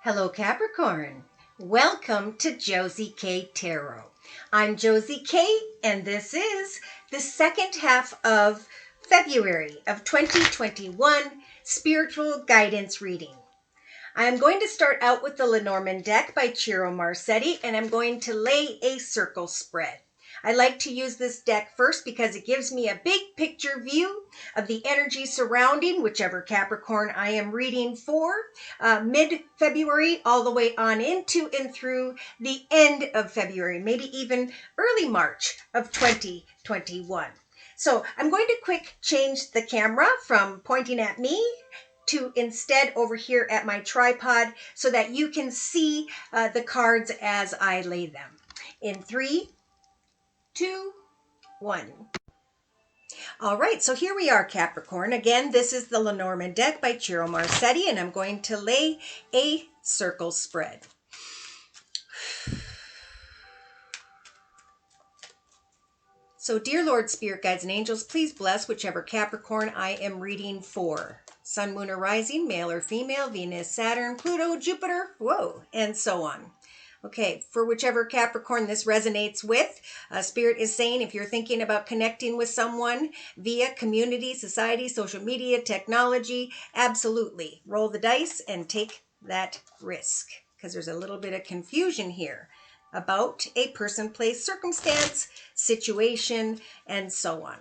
Hello Capricorn, welcome to Josie K Tarot. I'm Josie K and this is the second half of February of 2021 spiritual guidance reading. I'm going to start out with the Lenormand deck by Ciro Marsetti and I'm going to lay a circle spread. I like to use this deck first because it gives me a big picture view of the energy surrounding whichever Capricorn I am reading for mid-February all the way on into and through the end of February, maybe even early March of 2021. So I'm going to quick change the camera from pointing at me to instead over here at my tripod so that you can see the cards as I lay them. In 3, 2, 1. All right, so here we are, Capricorn. Again, this is the Lenormand deck by Ciro Marsetti, and I'm going to lay a circle spread. So, dear Lord, Spirit Guides, and Angels, please bless whichever Capricorn I am reading for. Sun, Moon, or Rising, male or female, Venus, Saturn, Pluto, Jupiter, whoa, and so on. Okay, for whichever Capricorn this resonates with, Spirit is saying if you're thinking about connecting with someone via community, society, social media, technology, absolutely. Roll the dice and take that risk because there's a little bit of confusion here about a person, place, circumstance, situation, and so on.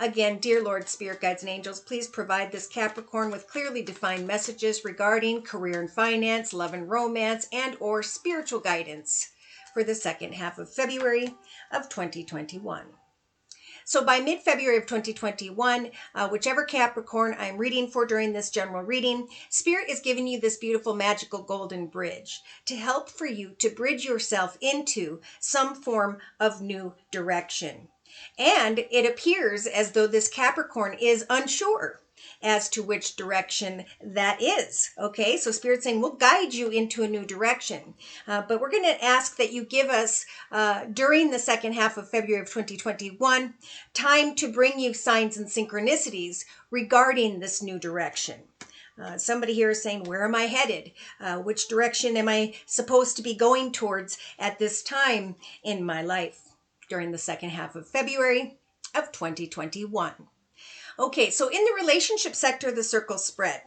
Again, dear Lord, Spirit Guides, and Angels, please provide this Capricorn with clearly defined messages regarding career and finance, love and romance, and or spiritual guidance for the second half of February of 2021. So by mid-February of 2021, whichever Capricorn I'm reading for during this general reading, Spirit is giving you this beautiful magical golden bridge to help for you to bridge yourself into some form of new direction. And it appears as though this Capricorn is unsure as to which direction that is. Okay, so Spirit's saying we'll guide you into a new direction. But we're going to ask that you give us, during the second half of February of 2021, time to bring you signs and synchronicities regarding this new direction. Somebody here is saying, where am I headed? Which direction am I supposed to be going towards at this time in my life? During the second half of February of 2021. Okay, so in the relationship sector, the circle spread.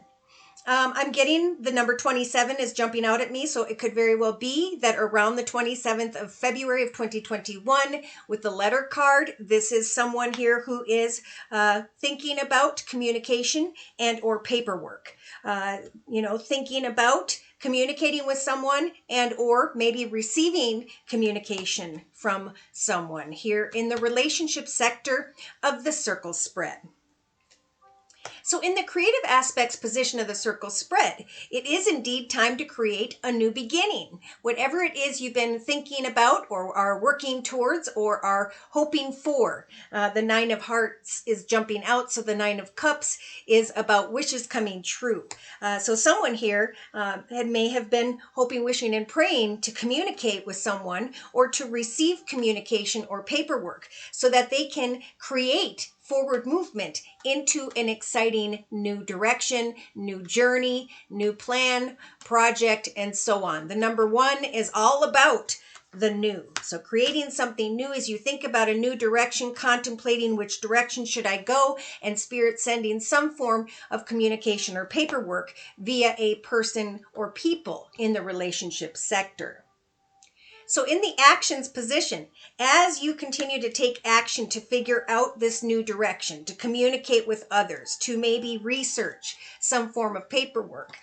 I'm getting the number 27 is jumping out at me, so it could very well be that around the 27th of February of 2021, with the letter card, this is someone here who is thinking about communication and or paperwork. Thinking about communicating with someone and or maybe receiving communication from someone here in the relationship sector of the circle spread. So in the creative aspects position of the circle spread, it is indeed time to create a new beginning. Whatever it is you've been thinking about or are working towards or are hoping for. The 9 of Hearts is jumping out, so the 9 of Cups is about wishes coming true. So someone here may have been hoping, wishing, and praying to communicate with someone or to receive communication or paperwork so that they can create forward movement into an exciting new direction, new journey, new plan, project, and so on. The number 1 is all about the new. So creating something new as you think about a new direction, contemplating which direction should I go, and Spirit sending some form of communication or paperwork via a person or people in the relationship sector. So in the actions position, as you continue to take action to figure out this new direction, to communicate with others, to maybe research some form of paperwork,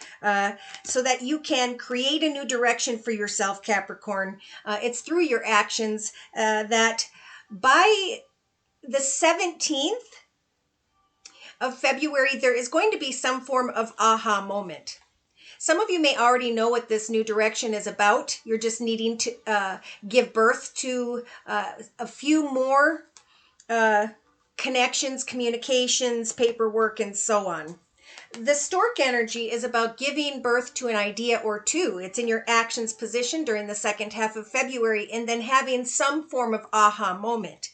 so that you can create a new direction for yourself, Capricorn, it's through your actions that by the 17th of February, there is going to be some form of aha moment. Some of you may already know what this new direction is about. You're just needing to give birth to a few more connections, communications, paperwork, and so on. the stork energy is about giving birth to an idea or two. It's in your actions position during the second half of February, and then having some form of aha moment,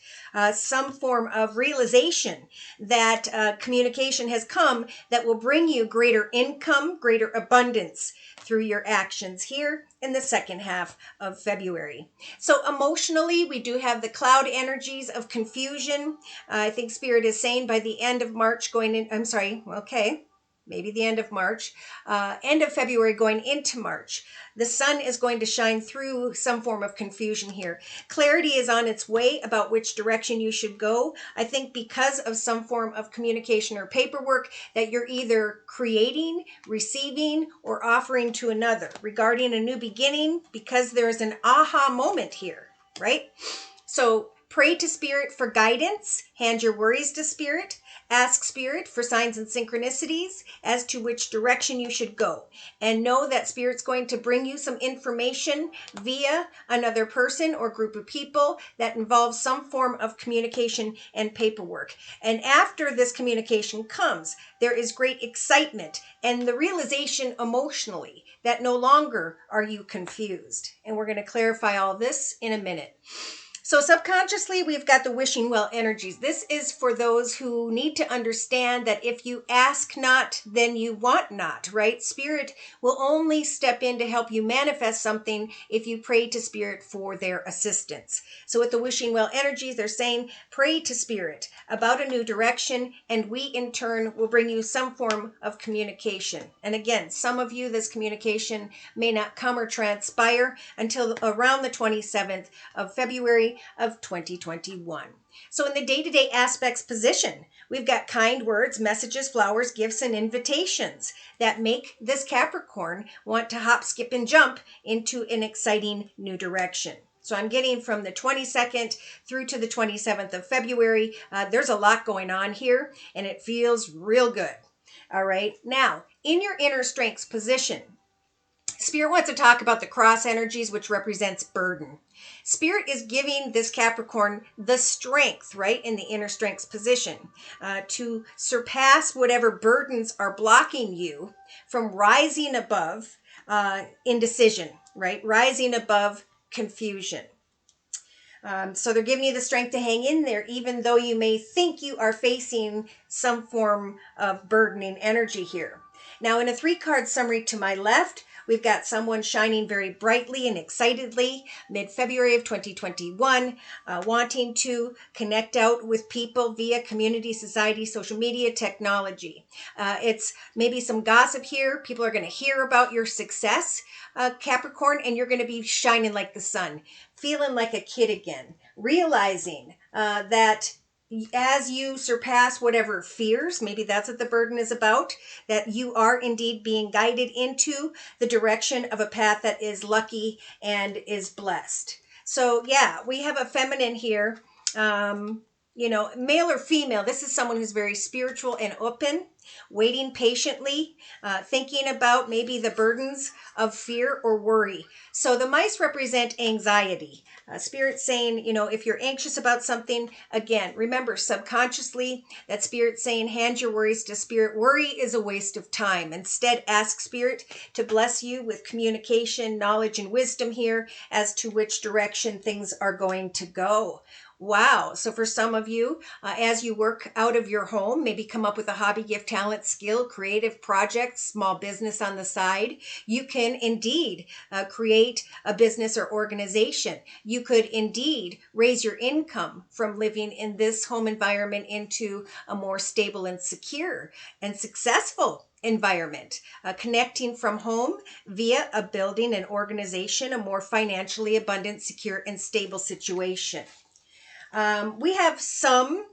some form of realization that communication has come that will bring you greater income, greater abundance through your actions here in the second half of February. So emotionally, we do have the cloud energies of confusion. I think Spirit is saying by the end of March going in, I'm sorry, okay, maybe the end of March, end of February going into March. The sun is going to shine through some form of confusion here. Clarity is on its way about which direction you should go. I think because of some form of communication or paperwork that you're either creating, receiving, or offering to another regarding a new beginning, because there's an aha moment here, right? So pray to Spirit for guidance, hand your worries to Spirit, ask Spirit for signs and synchronicities as to which direction you should go. And know that Spirit's going to bring you some information via another person or group of people that involves some form of communication and paperwork. And after this communication comes, there is great excitement and the realization emotionally that no longer are you confused. And we're going to clarify all this in a minute. So subconsciously, we've got the wishing well energies. This is for those who need to understand that if you ask not, then you want not, right? Spirit will only step in to help you manifest something if you pray to Spirit for their assistance. So with the wishing well energies, they're saying, pray to Spirit about a new direction, and we in turn will bring you some form of communication. And again, some of you, this communication may not come or transpire until around the 27th of February of 2021. So in the day-to-day aspects position, we've got kind words, messages, flowers, gifts, and invitations that make this Capricorn want to hop, skip, and jump into an exciting new direction. So I'm getting from the 22nd through to the 27th of February. There's a lot going on here, and it feels real good. All right. Now, in your inner strengths position, Spirit wants to talk about the cross energies, which represents burden. Spirit is giving this Capricorn the strength, right, in the inner strengths position to surpass whatever burdens are blocking you from rising above indecision, right, rising above confusion. So they're giving you the strength to hang in there, even though you may think you are facing some form of burdening energy here. Now, in a 3-card summary to my left, we've got someone shining very brightly and excitedly mid-February of 2021, wanting to connect out with people via community, society, social media, technology. It's maybe some gossip here. People are going to hear about your success, Capricorn, and you're going to be shining like the sun, feeling like a kid again, realizing that as you surpass whatever fears, maybe that's what the burden is about, that you are indeed being guided into the direction of a path that is lucky and is blessed. So yeah, we have a feminine here, male or female. This is someone who's very spiritual and open, waiting patiently, thinking about maybe the burdens of fear or worry. So the mice represent anxiety. Spirit saying, if you're anxious about something, again, remember subconsciously that Spirit saying, hand your worries to Spirit. Worry is a waste of time. Instead, ask Spirit to bless you with communication, knowledge, and wisdom here as to which direction things are going to go. Wow. So for some of you, as you work out of your home, maybe come up with a hobby, gift, talent, skill, creative project, small business on the side, you can indeed create a business or organization. You could indeed raise your income from living in this home environment into a more stable and secure and successful environment, connecting from home via a building, an organization, a more financially abundant, secure, and stable situation. We have some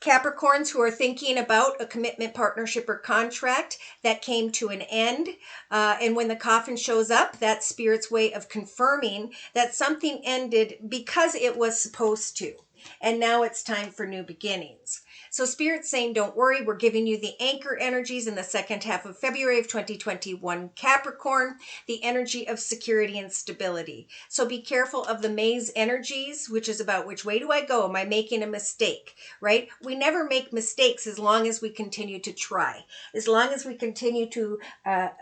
Capricorns who are thinking about a commitment, partnership, or contract that came to an end. And when the coffin shows up, that's Spirit's way of confirming that something ended because it was supposed to. and now it's time for new beginnings. So Spirit's saying, don't worry, we're giving you the anchor energies in the second half of February of 2021, Capricorn, the energy of security and stability. So be careful of the maze energies, which is about which way do I go? Am I making a mistake, right? We never make mistakes as long as we continue to try, as long as we continue to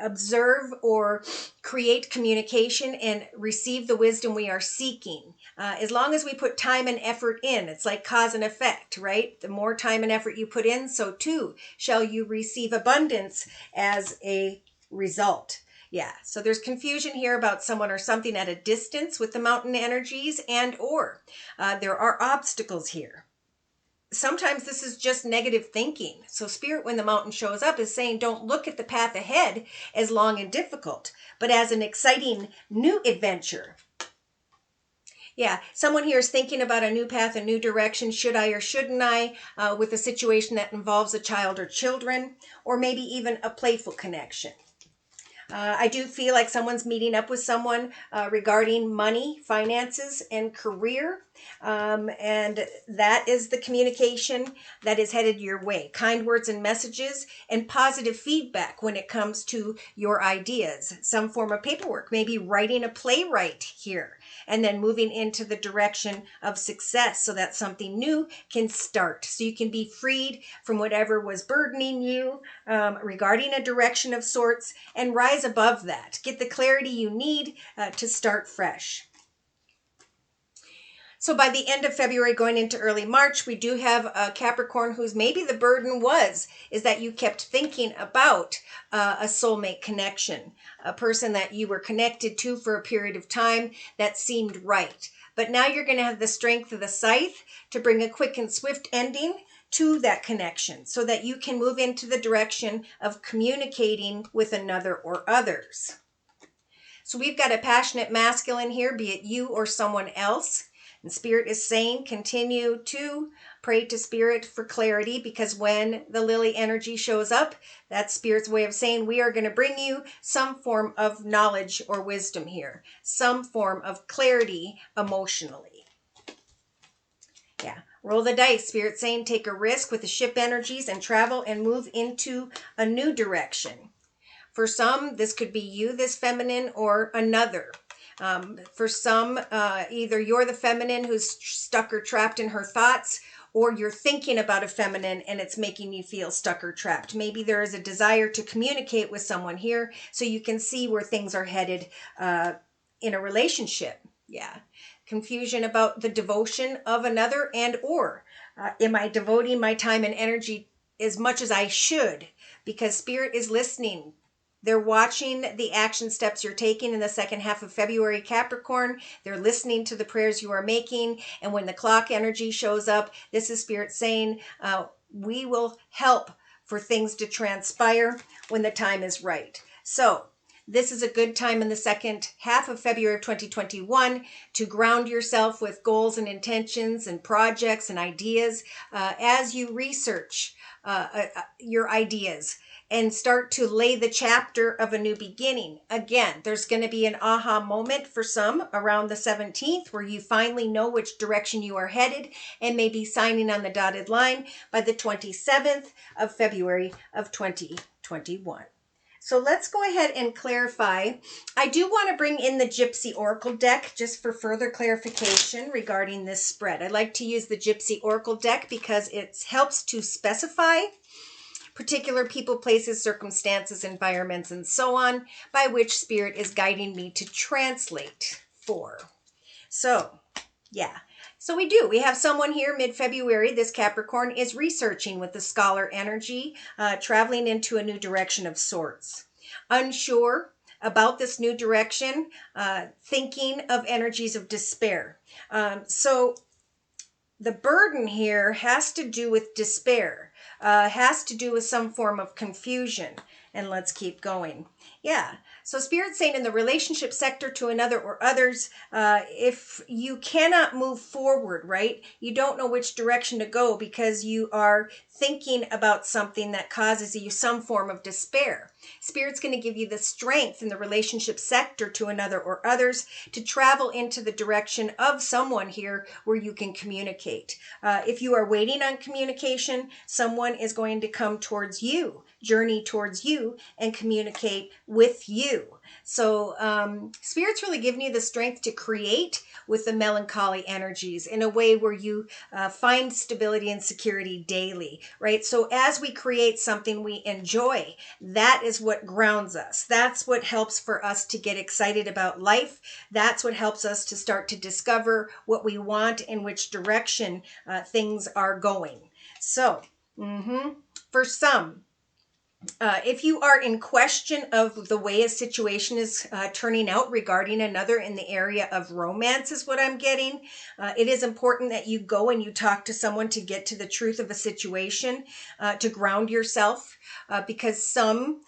observe or create communication and receive the wisdom we are seeking. As long as we put time and effort in, it's like cause and effect, right? The more time and effort you put in, so too shall you receive abundance as a result. Yeah, so there's confusion here about someone or something at a distance with the mountain energies, and or there are obstacles here. Sometimes this is just negative thinking. So Spirit, when the mountain shows up, is saying don't look at the path ahead as long and difficult, but as an exciting new adventure. Yeah, someone here is thinking about a new path, a new direction. Should I or shouldn't I? With a situation that involves a child or children, or maybe even a playful connection. I do feel like someone's meeting up with someone regarding money, finances, and career. And that is the communication that is headed your way. Kind words and messages and positive feedback when it comes to your ideas. Some form of paperwork, maybe writing a playwright here, and then moving into the direction of success so that something new can start. So you can be freed from whatever was burdening you regarding a direction of sorts and rise above that. Get the clarity you need to start fresh. So by the end of February, going into early March, we do have a Capricorn whose maybe the burden is that you kept thinking about a soulmate connection, a person that you were connected to for a period of time that seemed right. But now you're going to have the strength of the scythe to bring a quick and swift ending to that connection so that you can move into the direction of communicating with another or others. So we've got a passionate masculine here, be it you or someone else. And Spirit is saying, continue to pray to Spirit for clarity, because when the Lily energy shows up, that's Spirit's way of saying we are going to bring you some form of knowledge or wisdom here, some form of clarity emotionally. Yeah, roll the dice. Spirit saying take a risk with the ship energies and travel and move into a new direction. For some, this could be you, this feminine, or another. For some, either you're the feminine who's stuck or trapped in her thoughts, or you're thinking about a feminine and it's making you feel stuck or trapped. Maybe there is a desire to communicate with someone here so you can see where things are headed in a relationship. Yeah. Confusion about the devotion of another, and or am I devoting my time and energy as much as I should? Because Spirit is listening. They're watching the action steps you're taking in the second half of February, Capricorn. They're listening to the prayers you are making. And when the clock energy shows up, this is Spirit saying, we will help for things to transpire when the time is right. So this is a good time in the second half of February of 2021 to ground yourself with goals and intentions and projects and ideas as you research your ideas and start to lay the chapter of a new beginning. Again, there's going to be an aha moment for some around the 17th where you finally know which direction you are headed and maybe signing on the dotted line by the 27th of February of 2021. So let's go ahead and clarify. I do want to bring in the Gypsy Oracle deck just for further clarification regarding this spread. I like to use the Gypsy Oracle deck because it helps to specify particular people, places, circumstances, environments, and so on, by which Spirit is guiding me to translate for. So, yeah. So we have someone here mid-February. This Capricorn is researching with the scholar energy, traveling into a new direction of sorts. Unsure about this new direction, thinking of energies of despair. So the burden here has to do with despair, has to do with some form of confusion. and let's keep going. Yeah. So Spirit's saying in the relationship sector to another or others, if you cannot move forward, right? You don't know which direction to go because you are thinking about something that causes you some form of despair. Spirit's going to give you the strength in the relationship sector to another or others to travel into the direction of someone here where you can communicate. If you are waiting on communication, someone is going to come towards you, journey towards you, and communicate with you. So Spirit's really giving you the strength to create with the melancholy energies in a way where you find stability and security daily, right? So as we create something we enjoy, that is what grounds us. That's what helps for us to get excited about life. That's what helps us to start to discover what we want and which direction things are going. So, for some, if you are in question of the way a situation is turning out regarding another in the area of romance is what I'm getting. It is important that you go and you talk to someone to get to the truth of a situation, to ground yourself, because some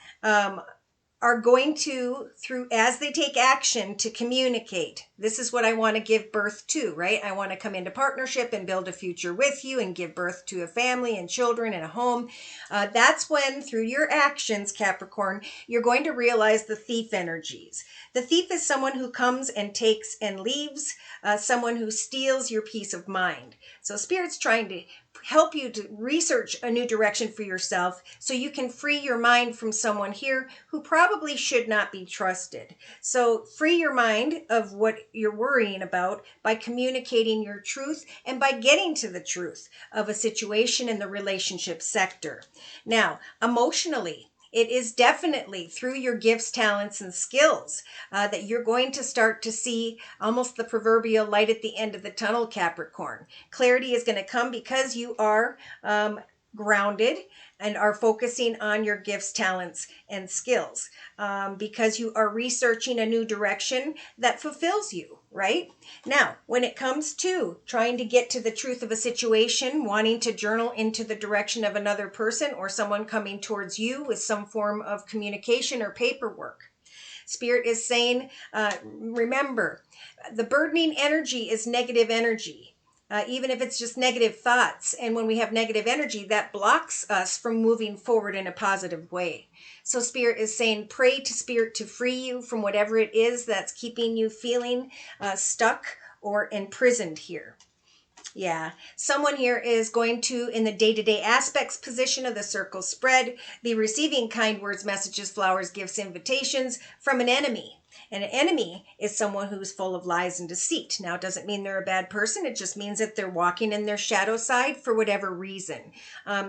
are going to, through as they take action to communicate, this is what I want to give birth to, right? I want to come into partnership and build a future with you and give birth to a family and children and a home. That's when, through your actions, Capricorn, you're going to realize the thief energies. The thief is someone who comes and takes and leaves, someone who steals your peace of mind. So Spirit's trying to help you to research a new direction for yourself so you can free your mind from someone here who probably should not be trusted. So free your mind of what you're worrying about by communicating your truth and by getting to the truth of a situation in the relationship sector. Now, emotionally, it is definitely through your gifts, talents, and skills that you're going to start to see almost the proverbial light at the end of the tunnel, Capricorn. Clarity is going to come because you are grounded and are focusing on your gifts, talents, and skills, because you are researching a new direction that fulfills you, right? Now, when it comes to trying to get to the truth of a situation, wanting to journal into the direction of another person or someone coming towards you with some form of communication or paperwork, Spirit is saying, remember, the burdening energy is negative energy. Even if it's just negative thoughts. And when we have negative energy, that blocks us from moving forward in a positive way. So Spirit is saying, pray to Spirit to free you from whatever it is that's keeping you feeling stuck or imprisoned here. Yeah, someone here is going to, in the day-to-day aspects position of the circle spread, be receiving kind words, messages, flowers, gifts, invitations from an enemy. And an enemy is someone who's full of lies and deceit. Now, it doesn't mean they're a bad person. It just means that they're walking in their shadow side for whatever reason.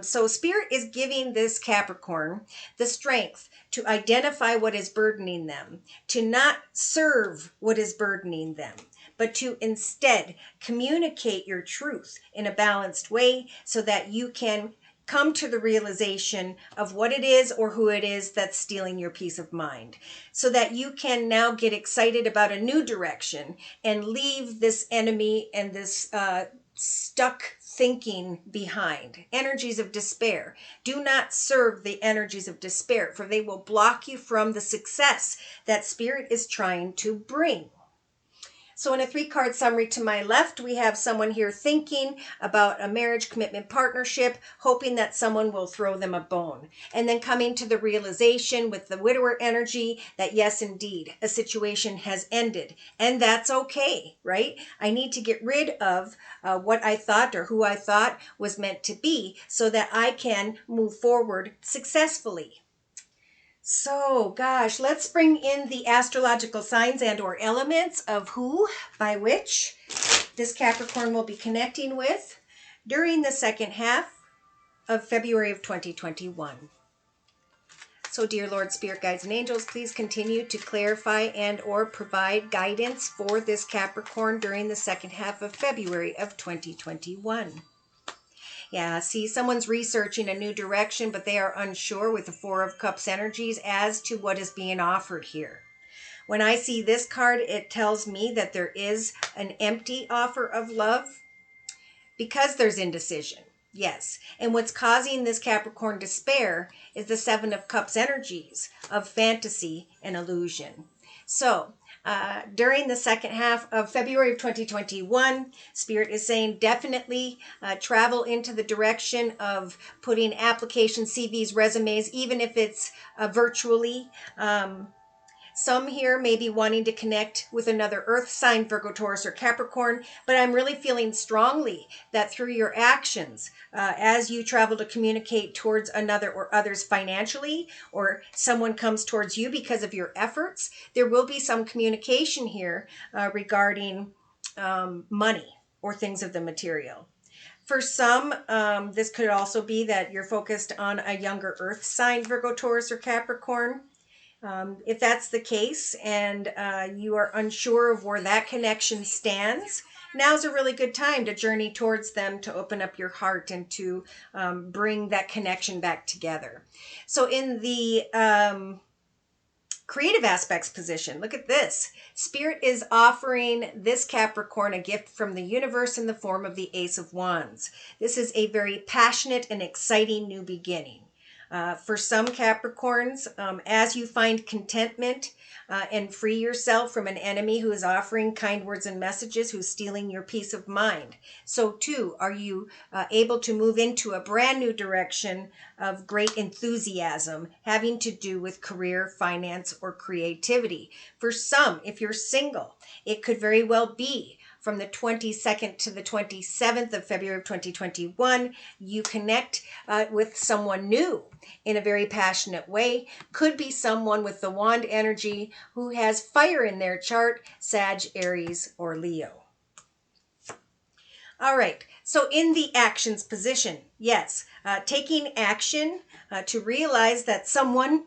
So Spirit is giving this Capricorn the strength to identify what is burdening them, to not serve what is burdening them, but to instead communicate your truth in a balanced way so that you can come to the realization of what it is or who it is that's stealing your peace of mind, so that you can now get excited about a new direction and leave this enemy and this stuck thinking behind. Energies of despair. Do not serve the energies of despair, for they will block you from the success that Spirit is trying to bring. So in a 3-card summary to my left, we have someone here thinking about a marriage, commitment, partnership, hoping that someone will throw them a bone. And then coming to the realization with the widower energy that yes, indeed, a situation has ended. And that's okay, right? I need to get rid of what I thought or who I thought was meant to be so that I can move forward successfully. So, gosh, let's bring in the astrological signs and or elements of who, by which, this Capricorn will be connecting with during the second half of February of 2021. So, dear Lord, Spirit, Guides, and Angels, please continue to clarify and or provide guidance for this Capricorn during the second half of February of 2021. Yeah, see, someone's researching a new direction, but they are unsure with the 4 of Cups energies as to what is being offered here. When I see this card, it tells me that there is an empty offer of love because there's indecision. Yes. And what's causing this Capricorn despair is the Seven of Cups energies of fantasy and illusion. So, during the second half of February of 2021, Spirit is saying definitely travel into the direction of putting applications, CVs, resumes, even if it's virtually. Some here may be wanting to connect with another earth sign, Virgo, Taurus, or Capricorn, but I'm really feeling strongly that through your actions, as you travel to communicate towards another or others financially, or someone comes towards you because of your efforts, there will be some communication here regarding money or things of the material. For some, this could also be that you're focused on a younger earth sign, Virgo, Taurus, or Capricorn. If that's the case and you are unsure of where that connection stands, now's a really good time to journey towards them, to open up your heart and to bring that connection back together. So in the creative aspects position, look at this. Spirit is offering this Capricorn a gift from the universe in the form of the Ace of Wands. This is a very passionate and exciting new beginning. For some Capricorns, as you find contentment and free yourself from an enemy who is offering kind words and messages, who's stealing your peace of mind, so too are you able to move into a brand new direction of great enthusiasm having to do with career, finance, or creativity. For some, if you're single, it could very well be from the 22nd to the 27th of February of 2021, you connect with someone new in a very passionate way. Could be someone with the wand energy who has fire in their chart, Sag, Aries, or Leo. All right, so in the actions position, yes, taking action to realize that someone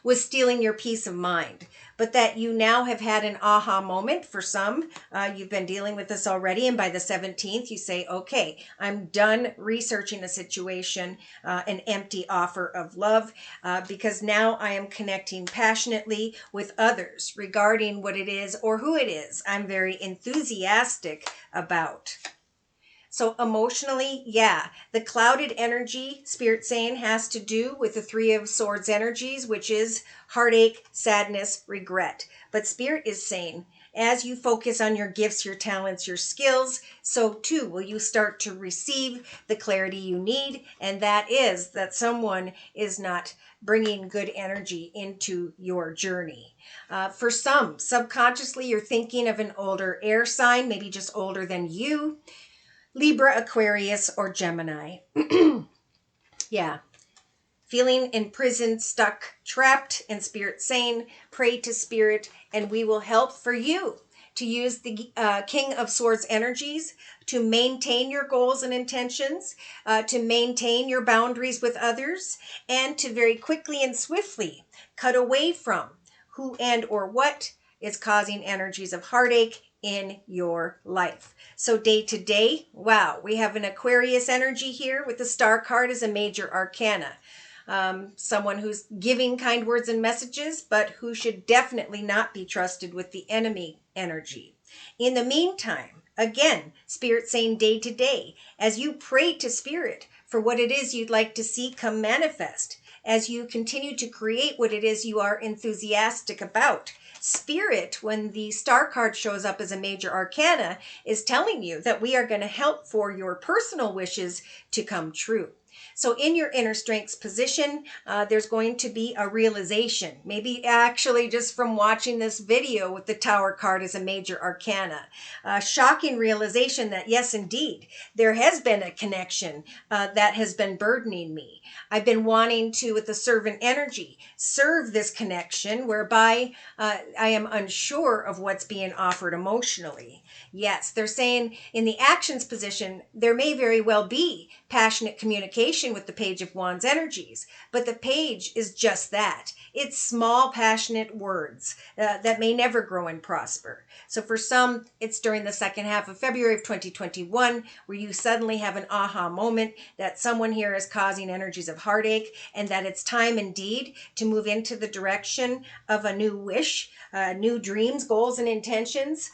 was stealing your peace of mind, but that you now have had an aha moment. For some, you've been dealing with this already, and by the 17th, you say, okay, I'm done researching a situation, an empty offer of love, because now I am connecting passionately with others regarding what it is or who it is I'm very enthusiastic about. So emotionally, yeah, the clouded energy, Spirit saying, has to do with the Three of Swords energies, which is heartache, sadness, regret. But Spirit is saying, as you focus on your gifts, your talents, your skills, so too will you start to receive the clarity you need. And that is that someone is not bringing good energy into your journey. For some, subconsciously, you're thinking of an older air sign, maybe just older than you. Libra, Aquarius, or Gemini. Yeah. Feeling imprisoned, stuck, trapped, and Spirit saying, pray to Spirit and we will help for you to use the King of Swords energies to maintain your goals and intentions, to maintain your boundaries with others, and to very quickly and swiftly cut away from who and or what is causing energies of heartache in your life. So day to day, wow, we have an Aquarius energy here with the Star card as a major arcana. Someone who's giving kind words and messages, but who should definitely not be trusted with the enemy energy. In the meantime, again, Spirit saying day to day, as you pray to Spirit for what it is you'd like to see come manifest, as you continue to create what it is you are enthusiastic about, Spirit, when the Star card shows up as a major arcana, is telling you that we are going to help for your personal wishes to come true. So in your inner strengths position, there's going to be a realization, maybe actually just from watching this video with the Tower card as a major arcana, a shocking realization that yes, indeed, there has been a connection that has been burdening me. I've been wanting to, with the servant energy, serve this connection whereby I am unsure of what's being offered emotionally. Yes, they're saying in the actions position, there may very well be passionate communication with the Page of Wands energies, but the page is just that. It's small, passionate words that may never grow and prosper. So for some, it's during the second half of February of 2021 where you suddenly have an aha moment that someone here is causing energies of heartache and that it's time indeed to move into the direction of a new wish, new dreams, goals, and intentions,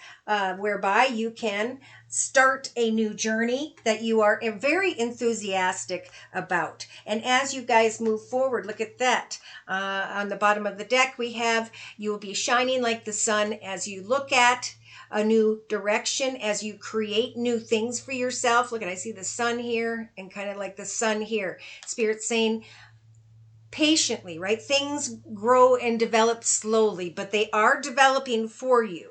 whereby you can start a new journey that you are very enthusiastic about. And as you guys move forward, look at that. On the bottom of the deck, we have, you will be shining like the sun as you look at a new direction, as you create new things for yourself. Look at, I see the sun here and kind of like the sun here. Spirit's saying, patiently, right? Things grow and develop slowly, but they are developing for you.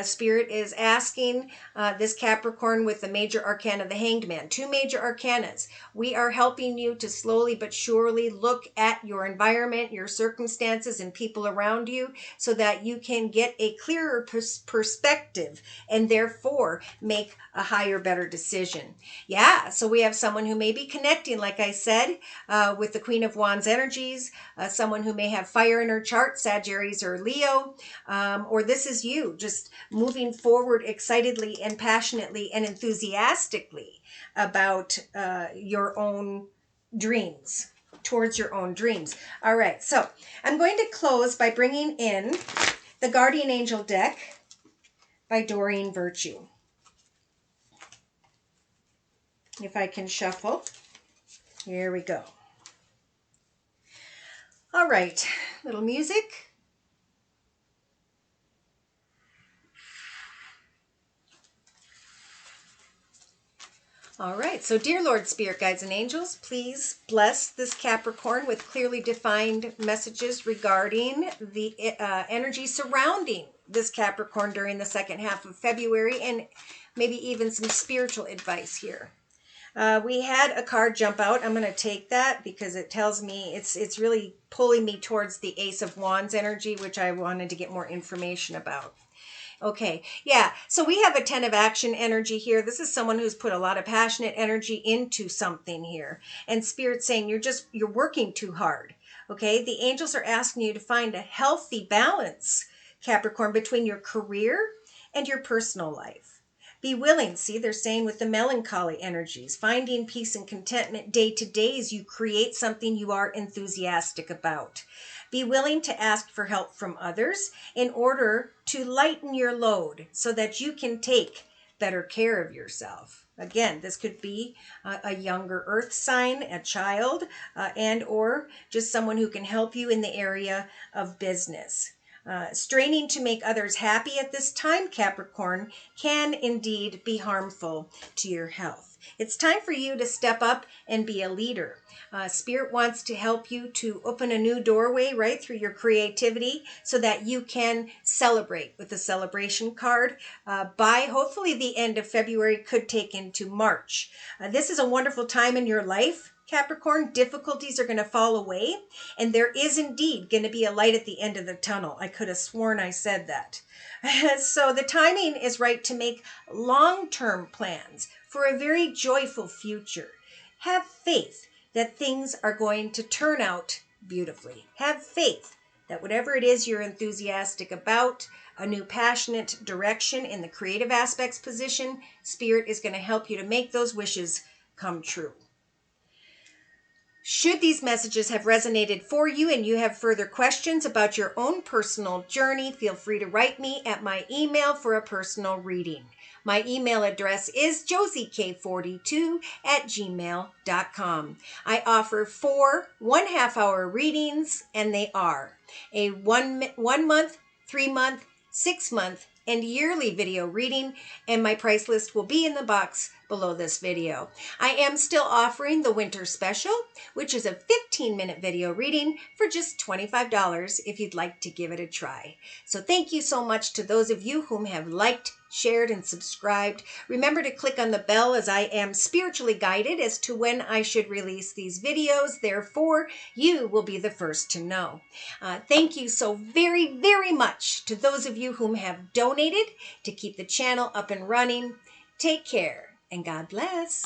Spirit is asking this Capricorn with the major arcana, the Hanged Man, two major arcanas. We are helping you to slowly but surely look at your environment, your circumstances, and people around you so that you can get a clearer perspective and therefore make a higher, better decision. Yeah, so we have someone who may be connecting, like I said, with the Queen of Wands energies, someone who may have fire in her chart, Sagittarius or Leo, or this is you, just moving forward excitedly and passionately and enthusiastically about your own dreams, towards your own dreams. All right, so I'm going to close by bringing in the Guardian Angel deck by Doreen Virtue. If I can shuffle. Here we go. All right, little music. All right, so dear Lord, Spirit, Guides, and Angels, please bless this Capricorn with clearly defined messages regarding the energy surrounding this Capricorn during the second half of February, and maybe even some spiritual advice here. We had a card jump out. I'm going to take that because it tells me it's really pulling me towards the Ace of Wands energy, which I wanted to get more information about. Okay, yeah, so we have a 10 of action energy here. This is someone who's put a lot of passionate energy into something here. And Spirit's saying you're working too hard. Okay, the angels are asking you to find a healthy balance, Capricorn, between your career and your personal life. Be willing, see, they're saying with the melancholy energies, finding peace and contentment day to day as you create something you are enthusiastic about. Be willing to ask for help from others in order to lighten your load so that you can take better care of yourself. Again, this could be a younger earth sign, a child, and or just someone who can help you in the area of business. Straining to make others happy at this time, Capricorn, can indeed be harmful to your health. It's time for you to step up and be a leader. Spirit wants to help you to open a new doorway right through your creativity so that you can celebrate with the celebration card by hopefully the end of February, could take into March. This is a wonderful time in your life, Capricorn. Difficulties are going to fall away, and there is indeed going to be a light at the end of the tunnel. I could have sworn I said that. So the timing is right to make long-term plans for a very joyful future. Have faith that things are going to turn out beautifully. Have faith that whatever it is you're enthusiastic about, a new passionate direction in the creative aspects position, Spirit is going to help you to make those wishes come true. Should these messages have resonated for you and you have further questions about your own personal journey, feel free to write me at my email for a personal reading. My email address is josiek42@gmail.com. I offer 4 1/2-hour readings, and they are a 1 month, 3 month, 6 month, and yearly video reading, and my price list will be in the box below this video. I am still offering the winter special, which is a 15-minute video reading for just $25 if you'd like to give it a try. So thank you so much to those of you whom have liked, shared, and subscribed. Remember to click on the bell, as I am spiritually guided as to when I should release these videos. Therefore, you will be the first to know. Thank you so very, very much to those of you whom have donated to keep the channel up and running. Take care, and God bless.